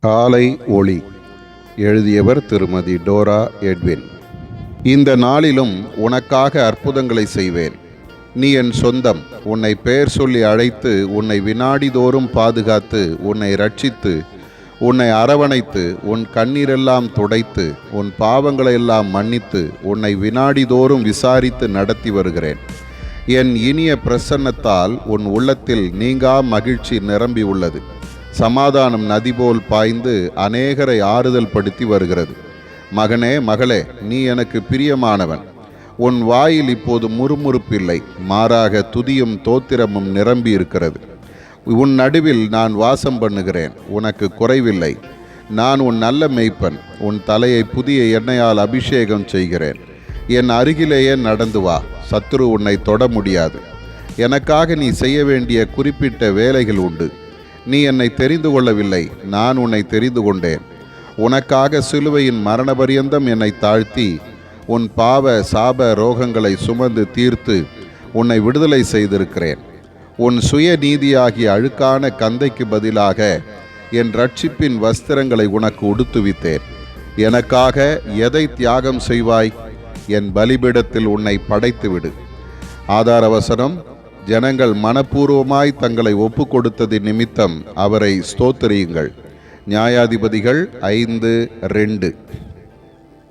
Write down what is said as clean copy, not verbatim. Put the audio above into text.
காலை ஒளி. எழுதியவர் திருமதி டோரா எட்வின். இந்த நாளிலும் உனக்காக அற்புதங்களை செய்வேன். நீ என் சொந்தம். உன்னை பெயர் சொல்லி அழைத்து, உன்னை வினாடிதோறும் பாதுகாத்து, உன்னை ரட்சித்து, உன்னை அரவணைத்து, உன் கண்ணீரெல்லாம் துடைத்து, உன் பாவங்களையெல்லாம் மன்னித்து, உன்னை வினாடிதோறும் விசாரித்து நடத்தி வருகிறேன். என் இனிய பிரசன்னத்தால் உன் உள்ளத்தில் நீங்கா மகிழ்ச்சி நிரம்பி உள்ளது. சமாதானம் நதி போல் பாய்ந்து அநேகரை ஆறுதல் படுத்தி வருகிறது. மகனே, மகளே, நீ எனக்கு பிரியமானவன். உன் வாயில் இப்போது முறுமுறுப்பில்லை, மாறாக துதியும் தோத்திரமும் நிரம்பி இருக்கிறது. உன் நடுவில் நான் வாசம் பண்ணுகிறேன், உனக்கு குறைவில்லை. நான் உன் நல்ல மேய்ப்பன். உன் தலையை புதிய எண்ணெயால் அபிஷேகம் செய்கிறேன். என் அருகிலேயே நடந்து வா, சத்துரு உன்னை தொட முடியாது. எனக்காக நீ செய்ய வேண்டிய குறிப்பிட்ட வேலைகள் உண்டு. நீ என்னை தெரிந்து கொள்ளவில்லை, நான் உன்னை தெரிந்து கொண்டேன். உனக்காக சிலுவையின் மரண பரியந்தம் என்னை தாழ்த்தி, உன் பாவ சாப ரோகங்களை சுமந்து தீர்த்து உன்னை விடுதலை செய்திருக்கிறேன். உன் சுய நீதியாகிய அழுக்கான கந்தைக்கு பதிலாக என் ரட்சிப்பின் வஸ்திரங்களை உனக்கு உடுத்துவித்தேன். எனக்காக எதை தியாகம் செய்வாய்? என் பலிபீடத்தில் உன்னை படைத்துவிடு. ஆதார வசனம்: ஜனங்கள் மனப்பூர்வமாய் தங்களை ஒப்பு கொடுத்தது நிமித்தம் அவரை ஸ்தோத்திரியுங்கள். நியாயாதிபதிகள் 5:2.